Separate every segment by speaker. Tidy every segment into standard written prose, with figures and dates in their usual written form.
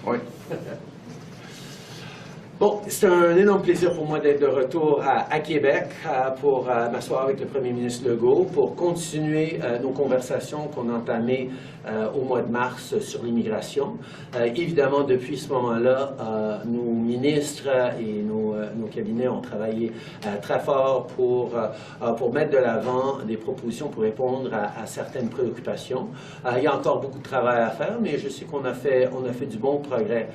Speaker 1: Oui. Bon, c'est un énorme plaisir pour moi d'être de retour à Québec pour m'asseoir avec le premier ministre Legault pour continuer nos conversations qu'on a entamées au mois de mars sur l'immigration. Évidemment, depuis ce moment-là, nos ministres et nos cabinets ont travaillé très fort pour mettre de l'avant des propositions pour répondre à certaines préoccupations. Il y a encore beaucoup de travail à faire, mais je sais qu'on a fait du bon progrès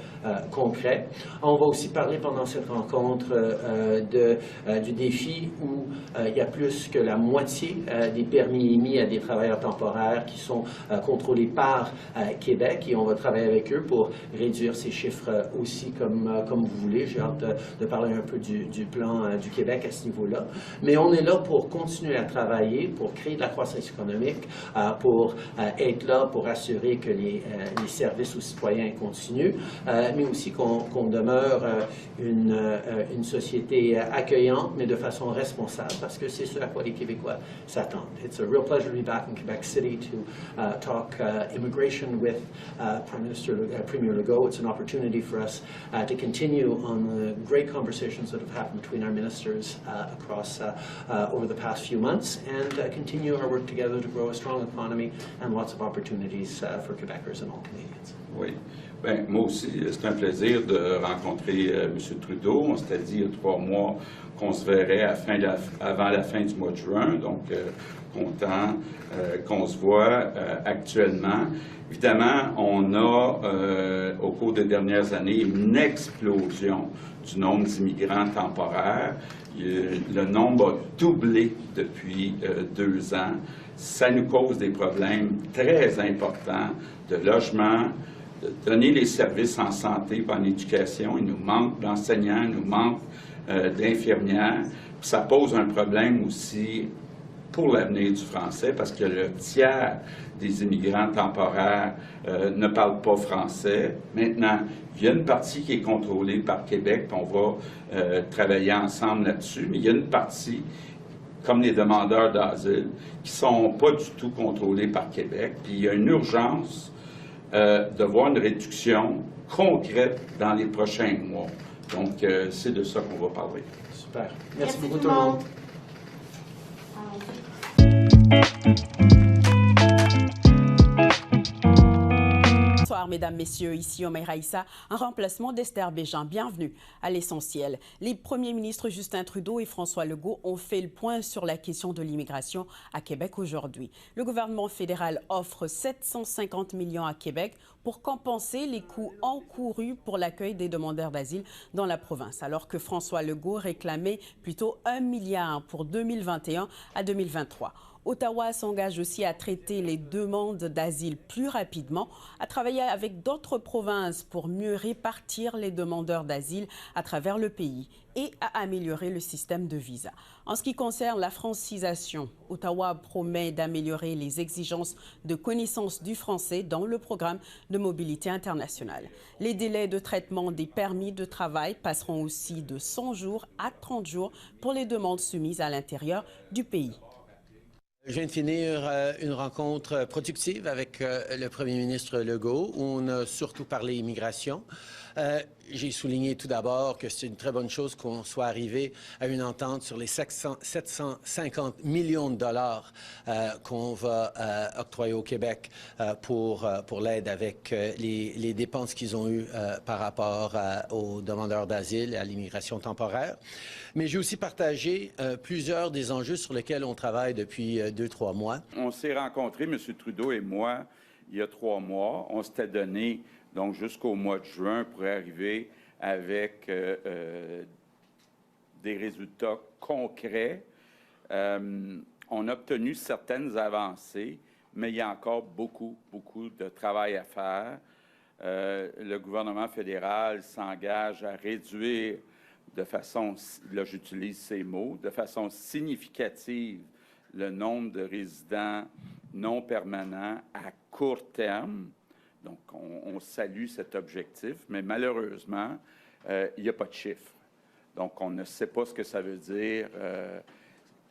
Speaker 1: concret. On va aussi parler pendant cette rencontre du défi où il y a plus que la moitié des permis émis à des travailleurs temporaires qui sont contrôlés par Québec, et on va travailler avec eux pour réduire ces chiffres aussi comme vous voulez. J'ai hâte de parler un peu du plan du Québec à ce niveau-là. Mais on est là pour continuer à travailler, pour créer de la croissance économique, pour être là pour assurer que les services aux citoyens continuent, mais aussi qu'on demeure une société accueillante, mais de façon responsable, parce que c'est ce à quoi les Québécois s'attendent. It's a real pleasure to be back in Quebec City to talk immigration with Premier Legault. It's an opportunity for us to continue on the great conversations that have happened between our ministers across over the past few months, and continue our work together to grow a strong economy and lots of opportunities for Quebecers and all Canadians.
Speaker 2: Oui. Bien, moi aussi, c'est un plaisir de rencontrer M. Trudeau. On s'était dit il y a 3 mois qu'on se verrait avant la fin du mois de juin, donc content qu'on se voit actuellement. Évidemment, on a, au cours des dernières années, une explosion du nombre d'immigrants temporaires. Le nombre a doublé depuis 2 ans. Ça nous cause des problèmes très importants de logement, de donner les services en santé et en éducation. Il nous manque d'enseignants, il nous manque d'infirmières. Ça pose un problème aussi pour l'avenir du français, parce que le tiers des immigrants temporaires ne parlent pas français. Maintenant, il y a une partie qui est contrôlée par Québec, puis on va travailler ensemble là-dessus, mais il y a une partie, comme les demandeurs d'asile, qui ne sont pas du tout contrôlés par Québec. Puis il y a une urgence de voir une réduction concrète dans les prochains mois. Donc, c'est de ça qu'on va parler.
Speaker 1: Super. Merci beaucoup tout le monde.
Speaker 3: Bonsoir, mesdames, messieurs, ici Omer Aïssa, en remplacement d'Esther Béjean. Bienvenue à l'essentiel. Les premiers ministres Justin Trudeau et François Legault ont fait le point sur la question de l'immigration à Québec aujourd'hui. Le gouvernement fédéral offre 750 millions à Québec pour compenser les coûts encourus pour l'accueil des demandeurs d'asile dans la province, alors que François Legault réclamait plutôt 1 milliard pour 2021 à 2023. Ottawa s'engage aussi à traiter les demandes d'asile plus rapidement, à travailler avec d'autres provinces pour mieux répartir les demandeurs d'asile à travers le pays et à améliorer le système de visa. En ce qui concerne la francisation, Ottawa promet d'améliorer les exigences de connaissance du français dans le programme de mobilité internationale. Les délais de traitement des permis de travail passeront aussi de 100 jours à 30 jours pour les demandes soumises à l'intérieur du pays.
Speaker 4: Je viens de finir une rencontre productive avec le premier ministre Legault, où on a surtout parlé immigration. J'ai souligné tout d'abord que c'est une très bonne chose qu'on soit arrivé à une entente sur les 750 millions de dollars qu'on va octroyer au Québec pour l'aide avec les dépenses qu'ils ont eues par rapport aux demandeurs d'asile et à l'immigration temporaire. Mais j'ai aussi partagé plusieurs des enjeux sur lesquels on travaille depuis 2-3 mois.
Speaker 2: On s'est rencontrés, M. Trudeau et moi, il y a 3 mois. On s'était donné donc jusqu'au mois de juin pour arriver avec des résultats concrets. On a obtenu certaines avancées, mais il y a encore beaucoup de travail à faire. Le gouvernement fédéral s'engage à réduire de façon, là j'utilise ces mots, de façon significative le nombre de résidents non permanents à court terme. Donc, on salue cet objectif, mais malheureusement, il n'y a pas de chiffre. Donc, on ne sait pas ce que ça veut dire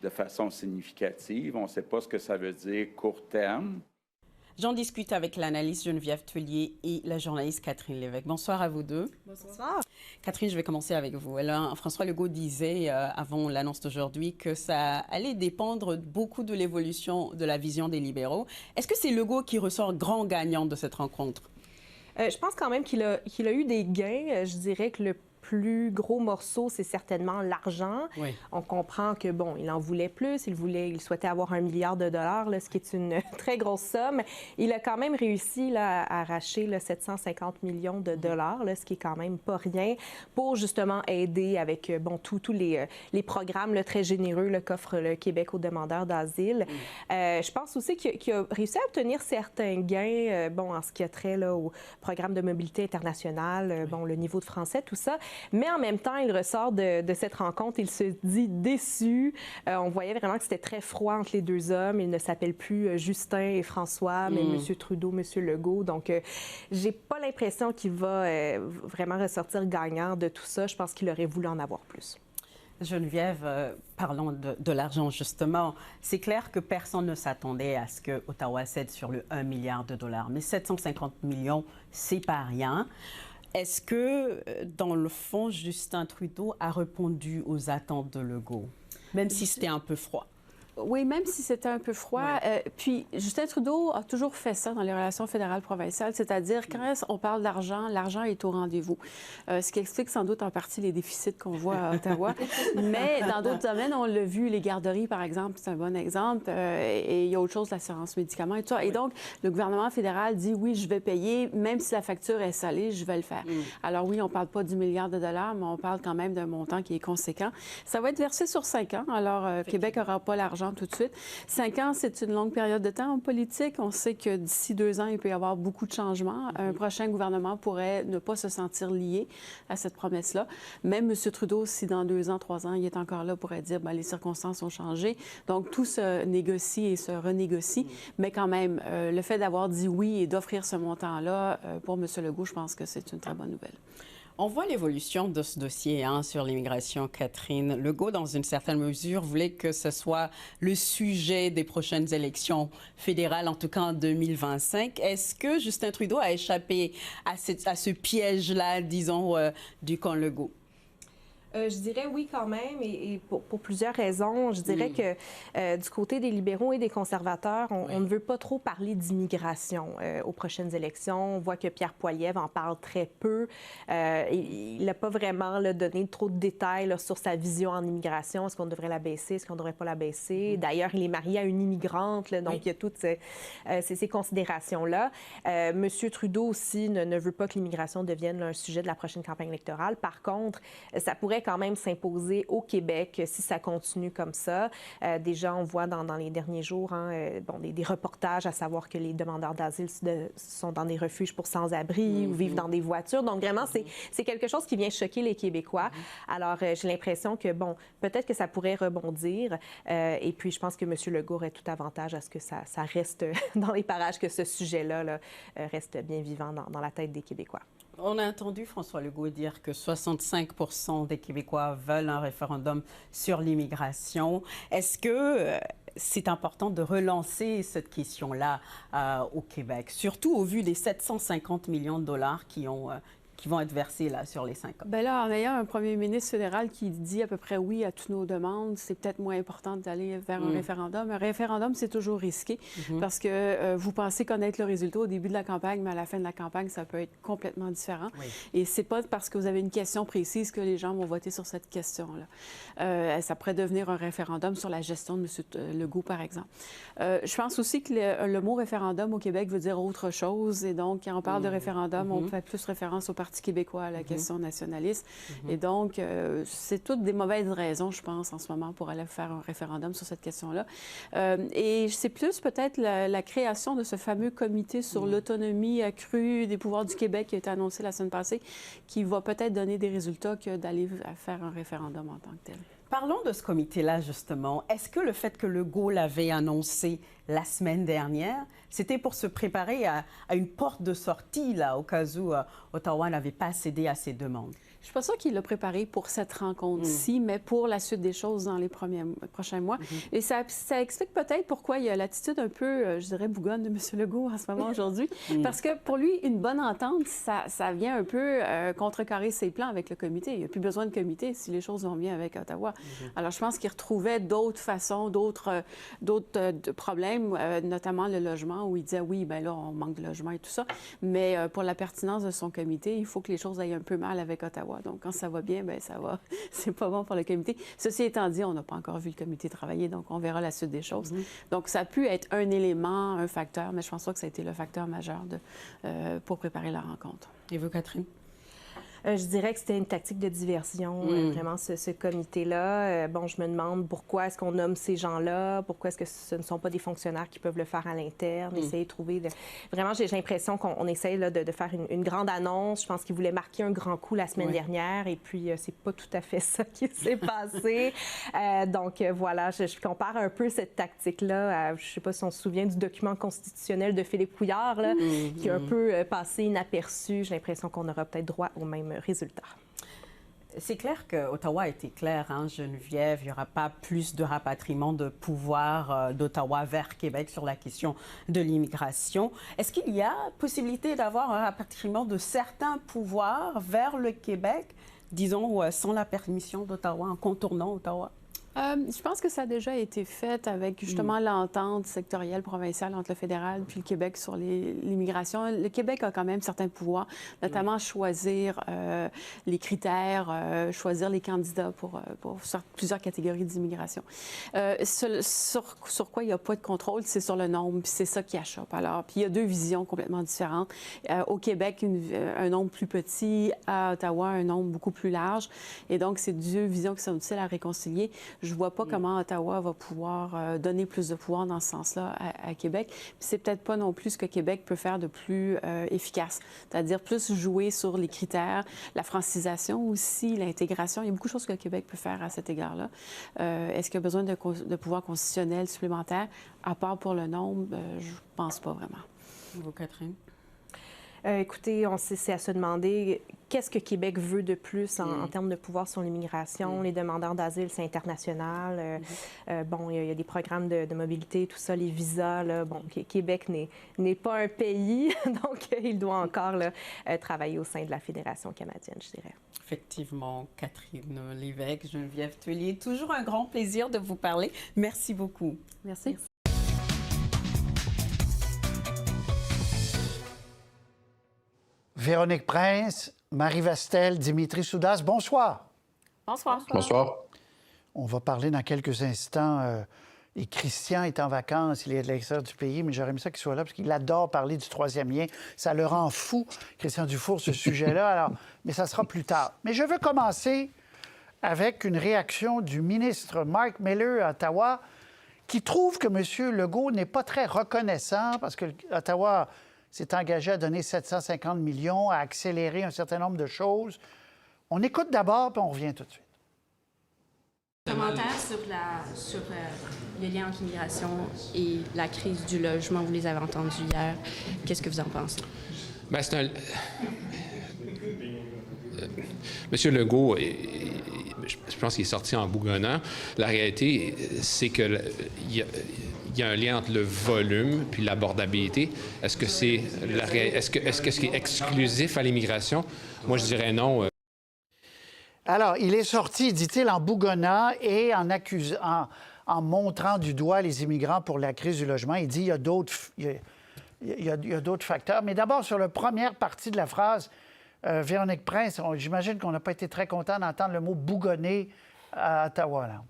Speaker 2: de façon significative. On ne sait pas ce que ça veut dire court terme.
Speaker 3: J'en discute avec l'analyste Geneviève Tullier et la journaliste Catherine Lévesque. Bonsoir à vous deux.
Speaker 5: Bonsoir.
Speaker 3: Catherine, je vais commencer avec vous. Alors, François Legault disait avant l'annonce d'aujourd'hui que ça allait dépendre beaucoup de l'évolution de la vision des libéraux. Est-ce que c'est Legault qui ressort grand gagnant de cette rencontre?
Speaker 5: Je pense quand même qu'il a eu des gains. Je dirais que le plus gros morceau, c'est certainement l'argent.
Speaker 3: Oui.
Speaker 5: On comprend que, bon, il en voulait plus. Il souhaitait avoir $1 milliard, là, ce qui est une très grosse somme. Il a quand même réussi là, à arracher là, 750 millions de dollars, là, ce qui est quand même pas rien, pour justement aider avec, bon, tous les programmes là, très généreux là, qu'offre le Québec aux demandeurs d'asile. Je pense aussi qu'il a réussi à obtenir certains gains, bon, en ce qui a trait là, au programme de mobilité internationale, bon, le niveau de français, tout ça. Mais en même temps, il ressort de cette rencontre, il se dit déçu. On voyait vraiment que c'était très froid entre les deux hommes. Ils ne s'appellent plus Justin et François, mais M. Trudeau, M. Legault. Donc, j'ai pas l'impression qu'il va vraiment ressortir gagnant de tout ça. Je pense qu'il aurait voulu en avoir plus.
Speaker 3: Geneviève, parlons de l'argent justement. C'est clair que personne ne s'attendait à ce que Ottawa cède sur le $1 milliard. Mais 750 millions, c'est pas rien. Est-ce que, dans le fond, Justin Trudeau a répondu aux attentes de Legault, même si c'était un peu froid?
Speaker 6: Oui, même si c'était un peu froid.
Speaker 3: Oui.
Speaker 6: Puis, Justin Trudeau a toujours fait ça dans les relations fédérales-provinciales, c'est-à-dire quand on parle d'argent, l'argent est au rendez-vous. Ce qui explique sans doute en partie les déficits qu'on voit à Ottawa. Mais dans d'autres domaines, on l'a vu, les garderies, par exemple, c'est un bon exemple. Et il y a autre chose, l'assurance médicaments et tout ça. Et donc, le gouvernement fédéral dit, oui, je vais payer, même si la facture est salée, je vais le faire. Alors oui, on ne parle pas du $1 milliard, mais on parle quand même d'un montant qui est conséquent. Ça va être versé sur 5 ans. Alors, Québec n'aura pas l'argent tout de suite. 5 ans, c'est une longue période de temps en politique. On sait que d'ici 2 ans, il peut y avoir beaucoup de changements. Un prochain gouvernement pourrait ne pas se sentir lié à cette promesse-là. Même M. Trudeau, si dans 2 ans, 3 ans, il est encore là, pourrait dire, bien, les circonstances ont changé. Donc, tout se négocie et se renégocie. Mais quand même, le fait d'avoir dit oui et d'offrir ce montant-là, pour M. Legault, je pense que c'est une très bonne nouvelle.
Speaker 3: On voit l'évolution de ce dossier sur l'immigration, Catherine. Legault, dans une certaine mesure, voulait que ce soit le sujet des prochaines élections fédérales, en tout cas en 2025. Est-ce que Justin Trudeau a échappé à ce piège-là, disons, du camp Legault?
Speaker 5: Je dirais oui quand même, et pour plusieurs raisons. Je dirais que du côté des libéraux et des conservateurs, on ne veut pas trop parler d'immigration aux prochaines élections. On voit que Pierre Poilievre en parle très peu. Il n'a pas vraiment donné trop de détails sur sa vision en immigration. Est-ce qu'on devrait la baisser? Est-ce qu'on ne devrait pas la baisser? D'ailleurs, il est marié à une immigrante, donc il y a toutes ces considérations-là. M. Trudeau aussi ne veut pas que l'immigration devienne un sujet de la prochaine campagne électorale. Par contre, ça pourrait quand même s'imposer au Québec si ça continue comme ça. Déjà, on voit dans les derniers jours bon, des reportages à savoir que les demandeurs d'asile sont dans des refuges pour sans-abri ou vivent dans des voitures. Donc, vraiment, c'est quelque chose qui vient choquer les Québécois. Alors, j'ai l'impression que, bon, peut-être que ça pourrait rebondir. Et puis, je pense que M. Legault aurait tout avantage à ce que ça reste dans les parages, que ce sujet-là reste bien vivant dans la tête des Québécois.
Speaker 3: On a entendu François Legault dire que 65% des Québécois veulent un référendum sur l'immigration. Est-ce que c'est important de relancer cette question-là au Québec, surtout au vu des 750 millions de dollars qui vont être versés là, sur les 5 ans?
Speaker 6: Bien là, en ayant un premier ministre fédéral qui dit à peu près oui à toutes nos demandes, c'est peut-être moins important d'aller vers un référendum. Un référendum, c'est toujours risqué parce que vous pensez connaître le résultat au début de la campagne, mais à la fin de la campagne, ça peut être complètement différent. Oui. Et c'est pas parce que vous avez une question précise que les gens vont voter sur cette question-là. Ça pourrait devenir un référendum sur la gestion de M. Legault, par exemple. Je pense aussi que le mot référendum au Québec veut dire autre chose. Et donc, quand on parle de référendum, on fait plus référence au Parti québécois à la question nationaliste. Et donc, c'est toutes des mauvaises raisons, je pense, en ce moment, pour aller faire un référendum sur cette question-là. Et c'est plus peut-être la création de ce fameux comité sur l'autonomie accrue des pouvoirs du Québec qui a été annoncé la semaine passée, qui va peut-être donner des résultats que d'aller faire un référendum en tant que tel.
Speaker 3: Parlons de ce comité-là, justement. Est-ce que le fait que Legault l'avait annoncé la semaine dernière, c'était pour se préparer à une porte de sortie, là, au cas où Ottawa n'avait pas cédé à ses demandes?
Speaker 6: Je ne suis pas sûre qu'il l'a préparé pour cette rencontre-ci, mais pour la suite des choses dans les prochains mois. Et ça explique peut-être pourquoi il y a l'attitude un peu, je dirais, bougonne de M. Legault en ce moment aujourd'hui. Parce que pour lui, une bonne entente, ça vient un peu contrecarrer ses plans avec le comité. Il n'y a plus besoin de comité si les choses vont bien avec Ottawa. Alors, je pense qu'il retrouvait d'autres façons, d'autres problèmes, notamment le logement, où il disait, oui, bien là, on manque de logement et tout ça. Mais pour la pertinence de son comité, il faut que les choses aillent un peu mal avec Ottawa. Donc, quand ça va bien, bien, ça va. C'est pas bon pour le comité. Ceci étant dit, on n'a pas encore vu le comité travailler, donc on verra la suite des choses. Donc, ça a pu être un élément, un facteur, mais je pense pas que ça a été le facteur majeur pour préparer la rencontre.
Speaker 3: Et vous, Catherine?
Speaker 5: Je dirais que c'était une tactique de diversion, vraiment, ce comité-là. Bon, je me demande pourquoi est-ce qu'on nomme ces gens-là, pourquoi est-ce que ce ne sont pas des fonctionnaires qui peuvent le faire à l'interne, essayer de trouver... Vraiment, j'ai l'impression qu'on essaye là, de faire une grande annonce. Je pense qu'ils voulaient marquer un grand coup la semaine dernière, et puis c'est pas tout à fait ça qui s'est passé. Donc, voilà, je compare un peu cette tactique-là à, je sais pas si on se souvient du document constitutionnel de Philippe Couillard, là, qui a un peu passé inaperçu. J'ai l'impression qu'on aura peut-être droit au même résultat.
Speaker 3: C'est clair qu'Ottawa a été clair, hein, Geneviève, il n'y aura pas plus de rapatriement de pouvoir d'Ottawa vers Québec sur la question de l'immigration. Est-ce qu'il y a possibilité d'avoir un rapatriement de certains pouvoirs vers le Québec, disons, sans la permission d'Ottawa, en contournant Ottawa?
Speaker 6: Je pense que ça a déjà été fait avec justement l'entente sectorielle provinciale entre le fédéral puis le Québec sur l'immigration. Le Québec a quand même certains pouvoirs, notamment choisir les critères, choisir les candidats pour plusieurs catégories d'immigration. Sur quoi il n'y a pas de contrôle, c'est sur le nombre, puis c'est ça qui achoppe. Alors, puis il y a deux visions complètement différentes. Au Québec, un nombre plus petit, à Ottawa, un nombre beaucoup plus large. Et donc, c'est deux visions qui sont utiles à réconcilier. Je ne vois pas comment Ottawa va pouvoir donner plus de pouvoir dans ce sens-là à Québec. Puis c'est peut-être pas non plus ce que Québec peut faire de plus efficace, c'est-à-dire plus jouer sur les critères, la francisation aussi, l'intégration. Il y a beaucoup de choses que Québec peut faire à cet égard-là. Est-ce qu'il y a besoin de pouvoir constitutionnel supplémentaire, à part pour le nombre? Je ne pense pas vraiment.
Speaker 3: Vous, Catherine?
Speaker 5: Écoutez, c'est à se demander qu'est-ce que Québec veut de plus en termes de pouvoir sur l'immigration. Les demandeurs d'asile, c'est international. Bon, il y a des programmes de mobilité, tout ça, les visas. Là. Bon, Québec n'est pas un pays, donc il doit encore là, travailler au sein de la Fédération canadienne, je dirais.
Speaker 3: Effectivement, Catherine Lévesque, Geneviève Thuillier, toujours un grand plaisir de vous parler. Merci beaucoup.
Speaker 6: Merci.
Speaker 7: Véronique Prince, Marie Vestel, Dimitri Soudas, bonsoir.
Speaker 6: Bonsoir.
Speaker 8: Bonsoir.
Speaker 7: On va parler dans quelques instants. Et Christian est en vacances, il est à l'extérieur du pays, mais j'aurais aimé ça qu'il soit là parce qu'il adore parler du troisième lien. Ça le rend fou, Christian Dufour, ce sujet-là. Alors, mais ça sera plus tard. Mais je veux commencer avec une réaction du ministre Mark Miller à Ottawa qui trouve que M. Legault n'est pas très reconnaissant parce que Ottawa s'est engagé à donner 750 millions, à accélérer un certain nombre de choses. On écoute d'abord, puis on revient tout de suite.
Speaker 9: Commentaire sur le lien entre l'immigration et la crise du logement. Vous les avez entendus hier. Qu'est-ce que vous en pensez?
Speaker 8: Bien, Monsieur Legault, je pense qu'il est sorti en bougonnant. La réalité, c'est que il y a un lien entre le volume puis l'abordabilité. Est-ce que c'est est-ce que ce qui est exclusif à l'immigration? Moi, je dirais non.
Speaker 7: Alors, il est sorti, dit-il, en bougonnant et en montrant du doigt les immigrants pour la crise du logement. Il dit qu'il y a d'autres facteurs. Mais d'abord, sur la première partie de la phrase, Véronique Prince, j'imagine qu'on n'a pas été très content d'entendre le mot « bougonner » à Ottawa, là.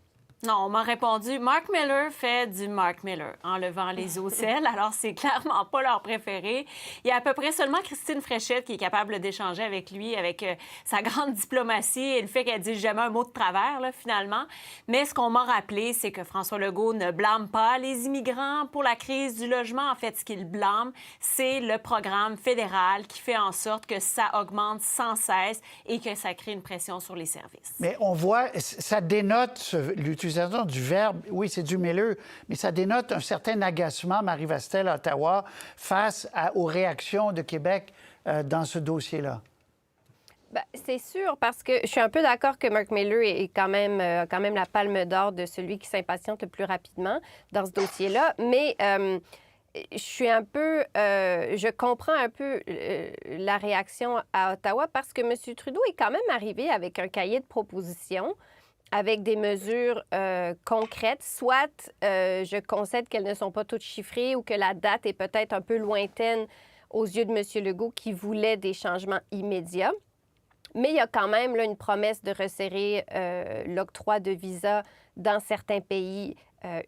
Speaker 10: Non, on m'a répondu, Mark Miller fait du Mark Miller en levant les ocelles, alors c'est clairement pas leur préféré. Il y a à peu près seulement Christine Fréchette qui est capable d'échanger avec lui, avec sa grande diplomatie et le fait qu'elle dise jamais un mot de travers, là, finalement. Mais ce qu'on m'a rappelé, c'est que François Legault ne blâme pas les immigrants pour la crise du logement. En fait, ce qu'il blâme, c'est le programme fédéral qui fait en sorte que ça augmente sans cesse et que ça crée une pression sur les services.
Speaker 7: Mais on voit, ça dénote l'utilisation du verbe, oui, c'est du Miller, mais ça dénote un certain agacement, Marie-Vastel, à Ottawa, face aux réactions de Québec dans ce dossier-là.
Speaker 11: Bien, c'est sûr, parce que je suis un peu d'accord que Mark Miller est quand même la palme d'or de celui qui s'impatiente le plus rapidement dans ce dossier-là, mais je suis un peu... je comprends un peu la réaction à Ottawa parce que M. Trudeau est quand même arrivé avec un cahier de propositions avec des mesures concrètes, soit je concède qu'elles ne sont pas toutes chiffrées ou que la date est peut-être un peu lointaine aux yeux de M. Legault qui voulait des changements immédiats. Mais il y a quand même là, une promesse de resserrer l'octroi de visas dans certains pays,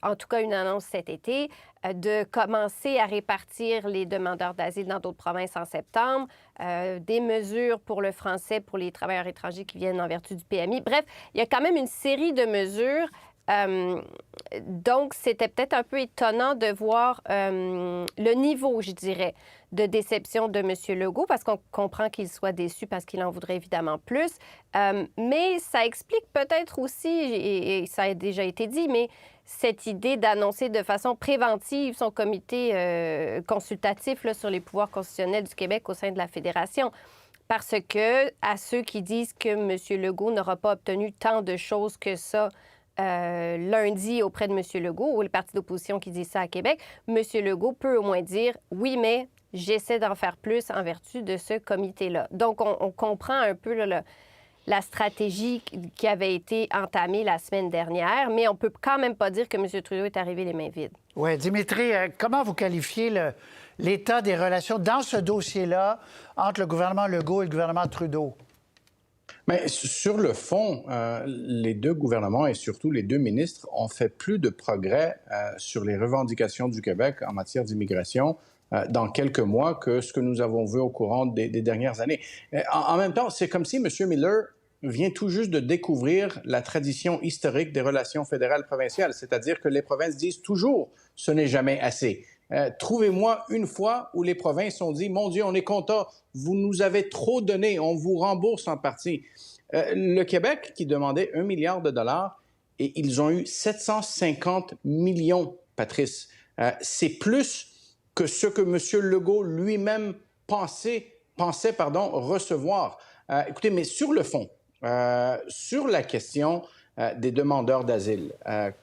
Speaker 11: en tout cas une annonce cet été, de commencer à répartir les demandeurs d'asile dans d'autres provinces en septembre, des mesures pour le français pour les travailleurs étrangers qui viennent en vertu du PMI. Bref, il y a quand même une série de mesures. Donc, c'était peut-être un peu étonnant de voir le niveau, je dirais, de déception de M. Legault, parce qu'on comprend qu'il soit déçu parce qu'il en voudrait évidemment plus. Mais ça explique peut-être aussi, et ça a déjà été dit, mais cette idée d'annoncer de façon préventive son comité consultatif là, sur les pouvoirs constitutionnels du Québec au sein de la Fédération. Parce que, à ceux qui disent que M. Legault n'aura pas obtenu tant de choses que ça lundi auprès de M. Legault, ou le parti d'opposition qui dit ça à Québec, M. Legault peut au moins dire « oui, mais j'essaie d'en faire plus en vertu de ce comité-là ». Donc, on comprend un peu là, la stratégie qui avait été entamée la semaine dernière, mais on peut quand même pas dire que M. Trudeau est arrivé les mains vides.
Speaker 7: Oui, Dimitri, comment vous qualifiez l'état des relations dans ce dossier-là entre le gouvernement Legault et le gouvernement Trudeau?
Speaker 12: Mais sur le fond, les deux gouvernements et surtout les deux ministres ont fait plus de progrès sur les revendications du Québec en matière d'immigration dans quelques mois que ce que nous avons vu au courant des dernières années. En même temps, c'est comme si M. Miller vient tout juste de découvrir la tradition historique des relations fédérales-provinciales, c'est-à-dire que les provinces disent toujours « ce n'est jamais assez ». Trouvez-moi une fois où les provinces ont dit « Mon Dieu, on est content, vous nous avez trop donné, on vous rembourse en partie ». Le Québec qui demandait 1 milliard de dollars et ils ont eu 750 millions, Patrice. C'est plus que ce que M. Legault lui-même pensait recevoir. Écoutez, mais sur le fond, sur la question des demandeurs d'asile,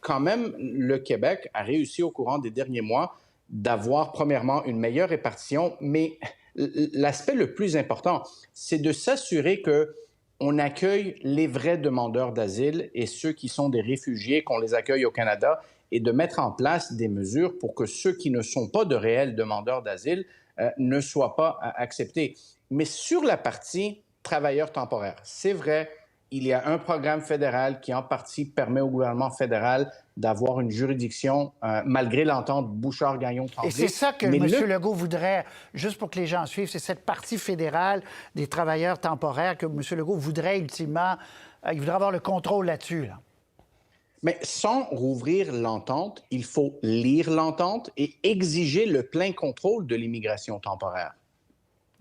Speaker 12: quand même, le Québec a réussi au courant des derniers mois d'avoir, premièrement, une meilleure répartition, mais l'aspect le plus important, c'est de s'assurer qu'on accueille les vrais demandeurs d'asile et ceux qui sont des réfugiés, qu'on les accueille au Canada, et de mettre en place des mesures pour que ceux qui ne sont pas de réels demandeurs d'asile ne soient pas acceptés. Mais sur la partie travailleurs temporaires, c'est vrai, il y a un programme fédéral qui, en partie, permet au gouvernement fédéral d'avoir une juridiction, malgré l'entente Bouchard-Gagnon-Tremblay.
Speaker 7: Et c'est ça que M. Legault voudrait, juste pour que les gens suivent, c'est cette partie fédérale des travailleurs temporaires que M. Legault voudrait ultimement, il voudrait avoir le contrôle là-dessus. Là.
Speaker 12: Mais sans rouvrir l'entente, il faut lire l'entente et exiger le plein contrôle de l'immigration temporaire.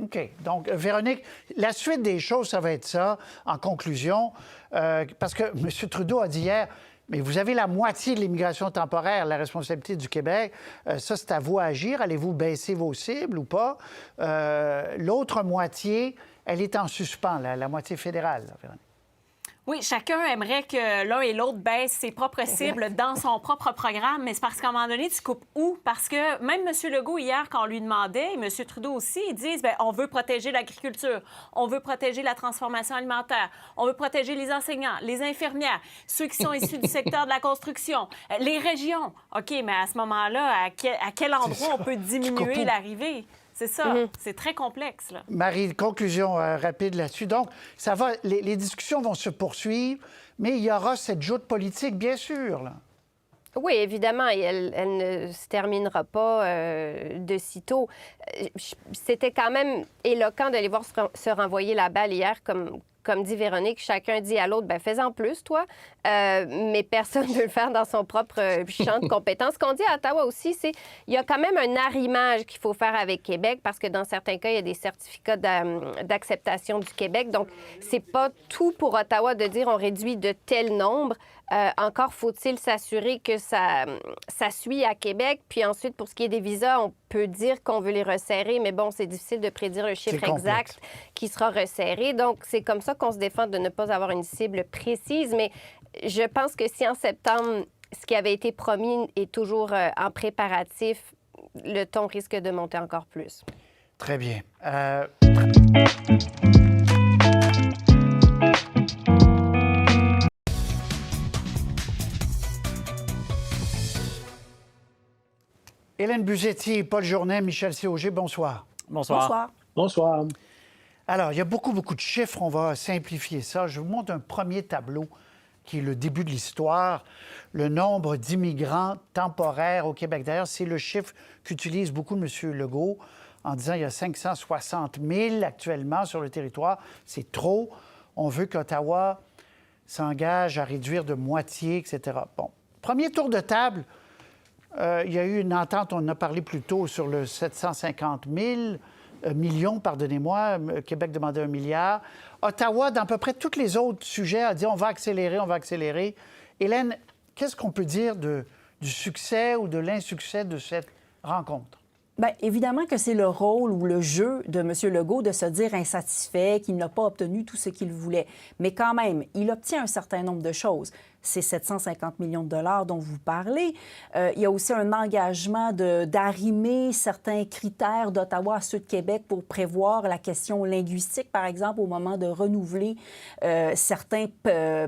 Speaker 7: OK. Donc, Véronique, la suite des choses, ça va être ça, en conclusion, parce que M. Trudeau a dit hier, mais vous avez la moitié de l'immigration temporaire, la responsabilité du Québec. Ça, c'est à vous à agir. Allez-vous baisser vos cibles ou pas? L'autre moitié, elle est en suspens, la moitié fédérale, là, Véronique.
Speaker 10: Oui, chacun aimerait que l'un et l'autre baissent ses propres cibles dans son propre programme, mais c'est parce qu'à un moment donné, tu coupes où? Parce que même M. Legault, hier, quand on lui demandait, et M. Trudeau aussi, ils disent, bien, on veut protéger l'agriculture, on veut protéger la transformation alimentaire, on veut protéger les enseignants, les infirmières, ceux qui sont issus du secteur de la construction, les régions. OK, mais à ce moment-là, à quel endroit on peut diminuer l'arrivée? C'est ça. C'est très complexe, là.
Speaker 7: Marie, conclusion rapide là-dessus. Donc, ça va, les discussions vont se poursuivre, mais il y aura cette joute politique, bien sûr, là.
Speaker 11: Oui, évidemment, et elle ne se terminera pas de sitôt. C'était quand même éloquent de les voir se renvoyer la balle hier, comme dit Véronique. Chacun dit à l'autre, fais-en plus, toi. Mais personne ne veut le faire dans son propre champ de compétences. Ce qu'on dit à Ottawa aussi, c'est qu'il y a quand même un arrimage qu'il faut faire avec Québec, parce que dans certains cas, il y a des certificats d'acceptation du Québec. Donc, c'est pas tout pour Ottawa de dire on réduit de tel nombre. Encore faut-il s'assurer que ça suit à Québec. Puis ensuite, pour ce qui est des visas, on peut dire qu'on veut les resserrer, mais bon, c'est difficile de prédire le chiffre exact qui sera resserré. Donc, c'est comme ça qu'on se défend de ne pas avoir une cible précise. Mais je pense que si en septembre, ce qui avait été promis est toujours en préparatif, le ton risque de monter encore plus.
Speaker 7: Très bien. Hélène Buzetti, Paul Journet, Michel Séauger, bonsoir.
Speaker 13: Bonsoir.
Speaker 5: Bonsoir.
Speaker 12: Bonsoir.
Speaker 7: Alors, il y a beaucoup de chiffres. On va simplifier ça. Je vous montre un premier tableau qui est le début de l'histoire. Le nombre d'immigrants temporaires au Québec. D'ailleurs, c'est le chiffre qu'utilise beaucoup M. Legault en disant qu'il y a 560 000 actuellement sur le territoire. C'est trop. On veut qu'Ottawa s'engage à réduire de moitié, etc. Bon, premier tour de table. Il y a eu une entente, on en a parlé plus tôt, sur le 750 millions, pardonnez-moi. Québec demandait 1 milliard. Ottawa, dans à peu près tous les autres sujets, a dit on va accélérer, on va accélérer. Hélène, qu'est-ce qu'on peut dire du succès ou de l'insuccès de cette rencontre?
Speaker 13: Bien, évidemment que c'est le rôle ou le jeu de M. Legault de se dire insatisfait, qu'il n'a pas obtenu tout ce qu'il voulait. Mais quand même, il obtient un certain nombre de choses. Ces 750 millions de dollars dont vous parlez. Il y a aussi un engagement d'arrimer certains critères d'Ottawa à ceux de Québec pour prévoir la question linguistique, par exemple, au moment de renouveler certains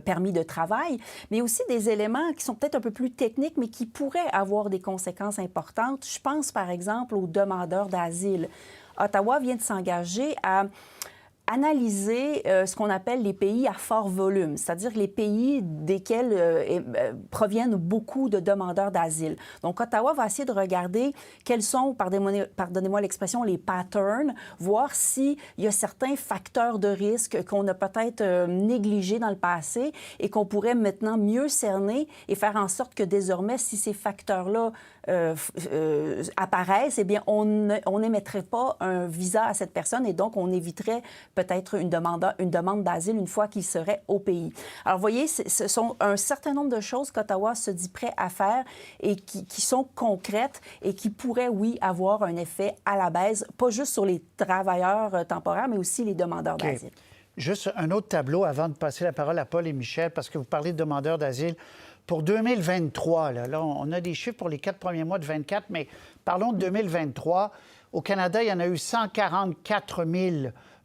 Speaker 13: permis de travail, mais aussi des éléments qui sont peut-être un peu plus techniques, mais qui pourraient avoir des conséquences importantes. Je pense, par exemple, aux demandeurs d'asile. Ottawa vient de s'engager à analyser ce qu'on appelle les pays à fort volume, c'est-à-dire les pays desquels proviennent beaucoup de demandeurs d'asile. Donc, Ottawa va essayer de regarder quels sont, pardonnez-moi l'expression, les patterns, voir s'il y a certains facteurs de risque qu'on a peut-être négligés dans le passé et qu'on pourrait maintenant mieux cerner et faire en sorte que désormais, si ces facteurs-là apparaissent, eh bien, on n'émettrait pas un visa à cette personne et donc on éviterait peut-être une demande d'asile une fois qu'il serait au pays. Alors, vous voyez, ce sont un certain nombre de choses qu'Ottawa se dit prêt à faire et qui sont concrètes et qui pourraient, oui, avoir un effet à la baisse, pas juste sur les travailleurs temporaires, mais aussi les demandeurs d'asile.
Speaker 7: Juste un autre tableau avant de passer la parole à Paul et Michel, parce que vous parlez de demandeurs d'asile. Pour 2023, là, on a des chiffres pour les 4 premiers mois de 2024, mais parlons de 2023. Au Canada, il y en a eu 144 000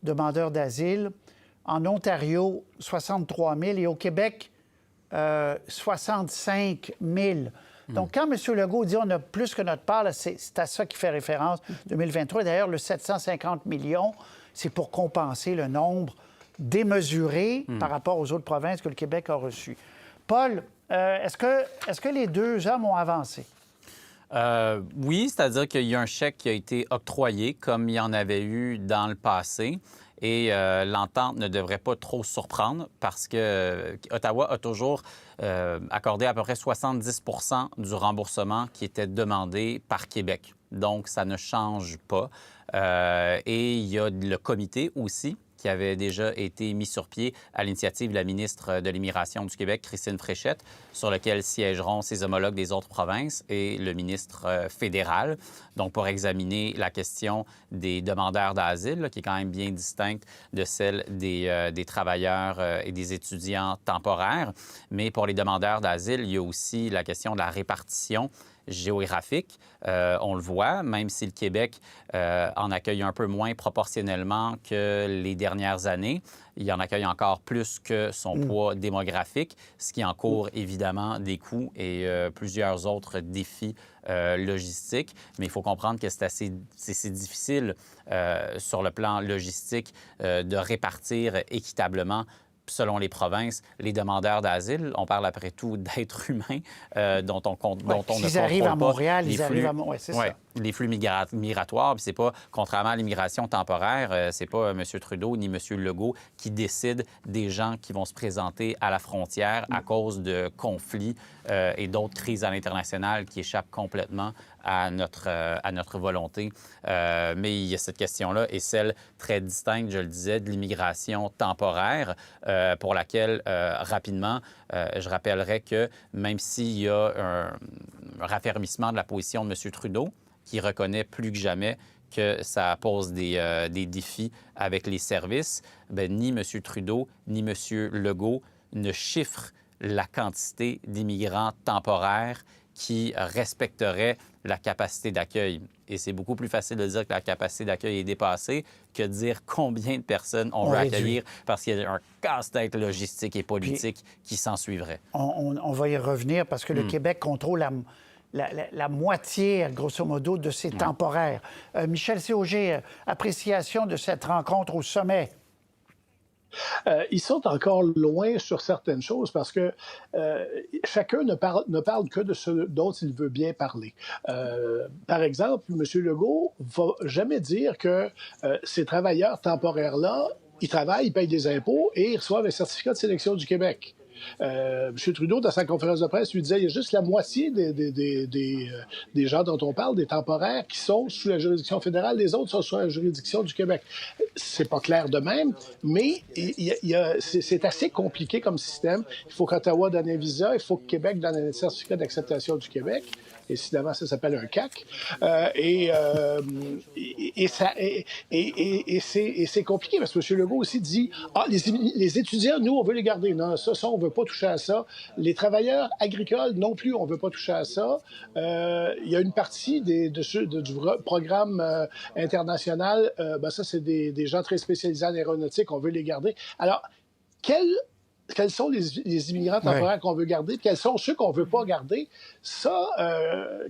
Speaker 7: demandeurs d'asile. En Ontario, 63 000. Et au Québec, 65 000. Donc, quand M. Legault dit on a plus que notre part, c'est à ça qu'il fait référence 2023. D'ailleurs, le 750 millions, c'est pour compenser le nombre démesuré par rapport aux autres provinces que le Québec a reçues. Paul, est-ce que les deux hommes ont avancé?
Speaker 14: Oui, c'est-à-dire qu'il y a un chèque qui a été octroyé, comme il y en avait eu dans le passé. Et l'entente ne devrait pas trop surprendre parce que Ottawa a toujours accordé à peu près 70 du remboursement qui était demandé par Québec. Donc, ça ne change pas. Et il y a le comité aussi qui avait déjà été mis sur pied à l'initiative de la ministre de l'Immigration du Québec, Christine Fréchette, sur lequel siégeront ses homologues des autres provinces et le ministre fédéral, donc pour examiner la question des demandeurs d'asile, qui est quand même bien distincte de celle des travailleurs et des étudiants temporaires. Mais pour les demandeurs d'asile, il y a aussi la question de la répartition géographique. On le voit, même si le Québec en accueille un peu moins proportionnellement que les dernières années, il en accueille encore plus que son poids démographique, ce qui encourt évidemment des coûts et plusieurs autres défis logistiques. Mais il faut comprendre que c'est difficile sur le plan logistique de répartir équitablement selon les provinces, les demandeurs d'asile. On parle après tout d'êtres humains dont on ne contrôle pas.
Speaker 7: S'ils arrivent à Montréal, ils arrivent à Montréal, c'est ça.
Speaker 14: Les flux migratoires, puis c'est pas, contrairement à l'immigration temporaire, c'est pas M. Trudeau ni M. Legault qui décident des gens qui vont se présenter à la frontière à cause de conflits et d'autres crises à l'international qui échappent complètement à notre volonté. Mais il y a cette question-là et celle très distincte, je le disais, de l'immigration temporaire pour laquelle, rapidement, je rappellerai que même s'il y a un raffermissement de la position de M. Trudeau, qui reconnaît plus que jamais que ça pose des défis avec les services, bien, ni M. Trudeau ni M. Legault ne chiffrent la quantité d'immigrants temporaires qui respecteraient la capacité d'accueil. Et c'est beaucoup plus facile de dire que la capacité d'accueil est dépassée que de dire combien de personnes on veut accueillir parce qu'il y a un casse-tête logistique et politique qui s'en suivrait.
Speaker 7: On va y revenir parce que le Québec contrôle la moitié, grosso modo, de ces temporaires. Michel Séauger, appréciation de cette rencontre au sommet.
Speaker 15: Ils sont encore loin sur certaines choses parce que chacun ne parle que de ce dont il veut bien parler. Par exemple, M. Legault ne va jamais dire que ces travailleurs temporaires-là, ils travaillent, ils payent des impôts et ils reçoivent un certificat de sélection du Québec. M. Trudeau, dans sa conférence de presse, lui disait qu'il y a juste la moitié des gens dont on parle, des temporaires, qui sont sous la juridiction fédérale, les autres sont sous la juridiction du Québec. C'est pas clair de même, mais c'est assez compliqué comme système. Il faut qu'Ottawa donne un visa, il faut que Québec donne un certificat d'acceptation du Québec. Incidemment, ça s'appelle un CAC. C'est compliqué parce que M. Legault aussi dit les étudiants, nous, on veut les garder. Non, ça, on ne veut pas toucher à ça. Les travailleurs agricoles, non plus, on ne veut pas toucher à ça. Il y a une partie du programme international, ça, c'est des gens très spécialisés en aéronautique, on veut les garder. Alors, quels sont les immigrants temporaires qu'on veut garder, quels sont ceux qu'on ne veut pas garder. Ça,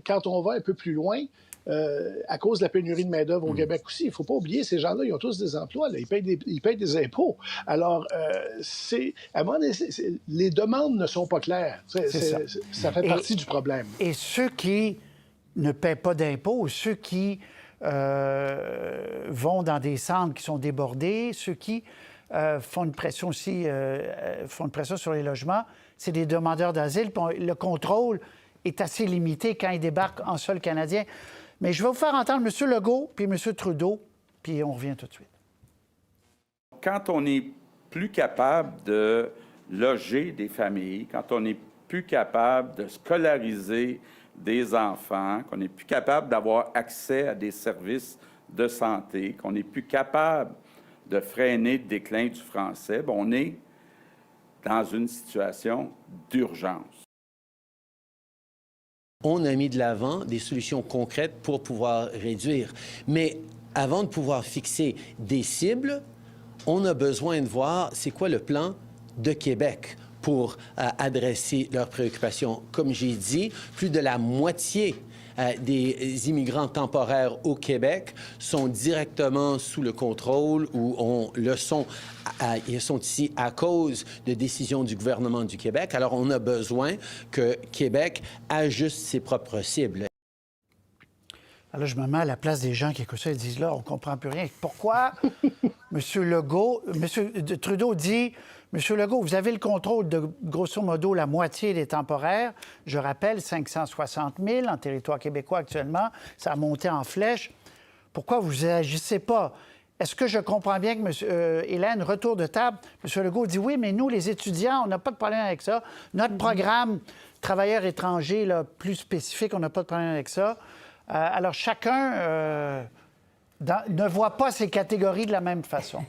Speaker 15: quand on va un peu plus loin, à cause de la pénurie de main-d'œuvre au Québec aussi, il ne faut pas oublier, ces gens-là, ils ont tous des emplois, là, ils payent des impôts. Alors, à un moment donné, les demandes ne sont pas claires. Ça fait partie du problème.
Speaker 7: Et ceux qui ne paient pas d'impôts, ceux qui vont dans des centres qui sont débordés, ceux qui font une pression aussi, font une pression sur les logements, c'est des demandeurs d'asile. Le contrôle est assez limité quand ils débarquent en sol canadien. Mais je vais vous faire entendre M. Legault puis M. Trudeau, puis on revient tout de suite.
Speaker 2: Quand on n'est plus capable de loger des familles, quand on n'est plus capable de scolariser des enfants, qu'on n'est plus capable d'avoir accès à des services de santé, qu'on n'est plus capable de freiner le déclin du français, on est dans une situation d'urgence.
Speaker 4: On a mis de l'avant des solutions concrètes pour pouvoir réduire. Mais avant de pouvoir fixer des cibles, on a besoin de voir c'est quoi le plan de Québec pour adresser leurs préoccupations. Comme j'ai dit, plus de la moitié des immigrants temporaires au Québec sont directement sous le contrôle ou ils sont ici à cause de décisions du gouvernement du Québec. Alors, on a besoin que Québec ajuste ses propres cibles.
Speaker 7: Alors, je me mets à la place des gens qui écoutent ça et disent, là, on ne comprend plus rien. Pourquoi M. Trudeau dit... M. Legault, vous avez le contrôle de, grosso modo, la moitié des temporaires. Je rappelle, 560 000 en territoire québécois actuellement. Ça a monté en flèche. Pourquoi vous n'agissez pas? Est-ce que je comprends bien que, Hélène, retour de table, M. Legault dit, oui, mais nous, les étudiants, on n'a pas de problème avec ça. Notre programme travailleurs étrangers, là, plus spécifique, on n'a pas de problème avec ça. Alors, chacun ne voit pas ces catégories de la même façon.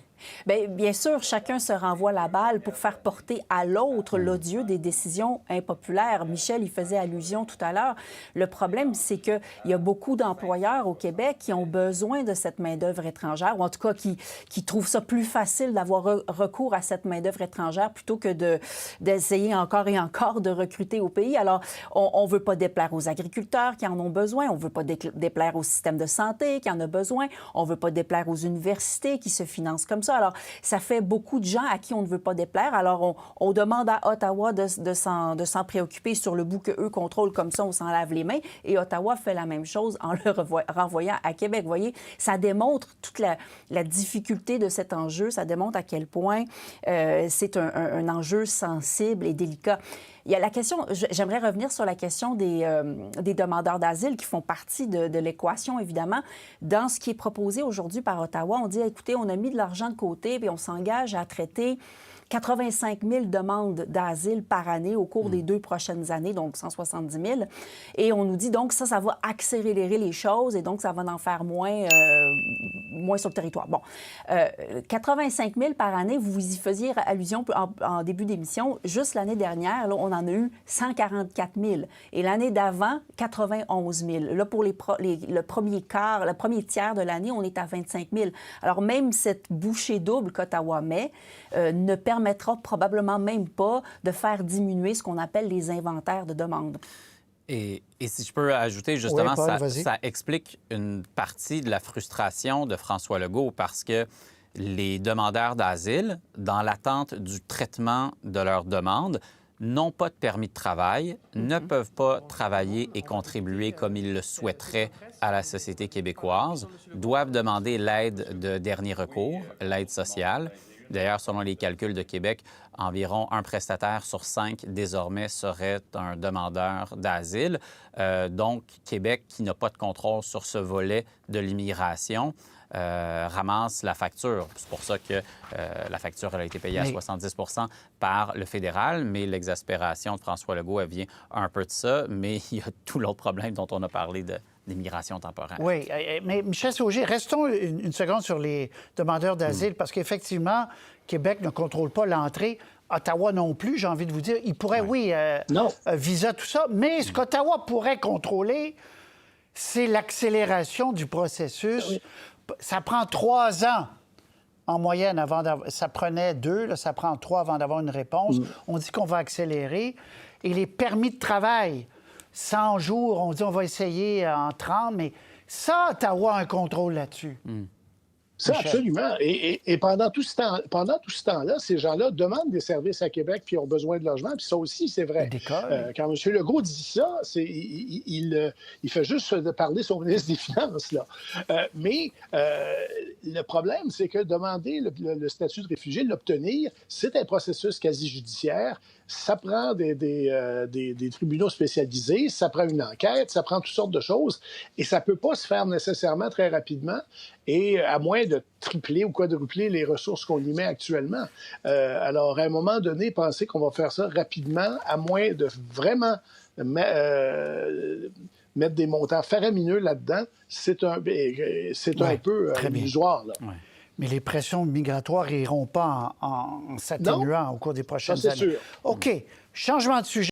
Speaker 13: Bien sûr, chacun se renvoie la balle pour faire porter à l'autre l'odieux des décisions impopulaires. Michel y faisait allusion tout à l'heure. Le problème, c'est qu'il y a beaucoup d'employeurs au Québec qui ont besoin de cette main-d'œuvre étrangère, ou en tout cas qui trouvent ça plus facile d'avoir recours à cette main-d'œuvre étrangère plutôt que d'essayer encore et encore de recruter au pays. Alors, on ne veut pas déplaire aux agriculteurs qui en ont besoin, on ne veut pas déplaire au système de santé qui en a besoin, on ne veut pas déplaire aux universités qui se financent comme ça. Alors, ça fait beaucoup de gens à qui on ne veut pas déplaire. Alors, on demande à Ottawa de s'en préoccuper sur le bout qu'eux contrôlent, comme ça, on s'en lave les mains. Et Ottawa fait la même chose en le renvoyant à Québec. Vous voyez, ça démontre toute la difficulté de cet enjeu. Ça démontre à quel point c'est un enjeu sensible et délicat. Il y a la question, j'aimerais revenir sur la question des demandeurs d'asile qui font partie de l'équation, évidemment. Dans ce qui est proposé aujourd'hui par Ottawa, on dit, écoutez, on a mis de l'argent de côté puis on s'engage à traiter 85 000 demandes d'asile par année au cours des 2 prochaines années, donc 170 000. Et on nous dit donc ça va accélérer les choses et donc ça va en faire moins sur le territoire. Bon, 85 000 par année, vous y faisiez allusion en début d'émission. Juste l'année dernière, là, on en a eu 144 000. Et l'année d'avant, 91 000. Là, pour le premier tiers de l'année, on est à 25 000. Alors, même cette bouchée double qu'Ottawa met ne permettra probablement même pas de faire diminuer ce qu'on appelle les inventaires de demandes.
Speaker 14: Et si je peux ajouter, justement,
Speaker 7: oui, Paul,
Speaker 14: ça explique une partie de la frustration de François Legault parce que les demandeurs d'asile, dans l'attente du traitement de leurs demandes, n'ont pas de permis de travail, ne peuvent pas travailler et contribuer comme ils le souhaiteraient à la société québécoise, doivent demander l'aide de dernier recours, l'aide sociale. D'ailleurs, selon les calculs de Québec, environ un prestataire sur 5 désormais serait un demandeur d'asile. Donc, Québec, qui n'a pas de contrôle sur ce volet de l'immigration, ramasse la facture. C'est pour ça que la facture elle a été payée à 70 par le fédéral, mais l'exaspération de François Legault, elle vient un peu de ça, mais il y a tout l'autre problème dont on a parlé d'immigration temporaire.
Speaker 7: Oui, mais Michel Sauger, restons une seconde sur les demandeurs d'asile, parce qu'effectivement, Québec ne contrôle pas l'entrée. Ottawa non plus, j'ai envie de vous dire. Il pourrait, visa, tout ça, mais ce qu'Ottawa pourrait contrôler, c'est l'accélération du processus. Oui. Ça prend 3 ans en moyenne avant d'avoir... Ça prenait 2, là, ça prend 3 avant d'avoir une réponse. On dit qu'on va accélérer. Et les permis de travail, 100 jours, on dit on va essayer en 30, mais ça, Ottawa a un contrôle là-dessus.
Speaker 15: Ça, absolument. Et pendant tout ce temps-là, ces gens-là demandent des services à Québec puis ont besoin de logement. Puis ça aussi, c'est vrai. Quand M. Legault dit ça, il fait juste parler son ministre des Finances, là. Mais le problème, c'est que demander le statut de réfugié, l'obtenir, c'est un processus quasi-judiciaire. Ça prend des tribunaux spécialisés, ça prend une enquête, ça prend toutes sortes de choses. Et ça ne peut pas se faire nécessairement très rapidement, et à moins de tripler ou quadrupler les ressources qu'on y met actuellement. Alors, à un moment donné, penser qu'on va faire ça rapidement, à moins de vraiment mettre des montants faramineux là-dedans, c'est un peu illusoire, là.
Speaker 7: Ouais. Mais les pressions migratoires n'iront pas en s'atténuant au cours des prochaines années.
Speaker 15: Sûr.
Speaker 7: OK. Changement de sujet.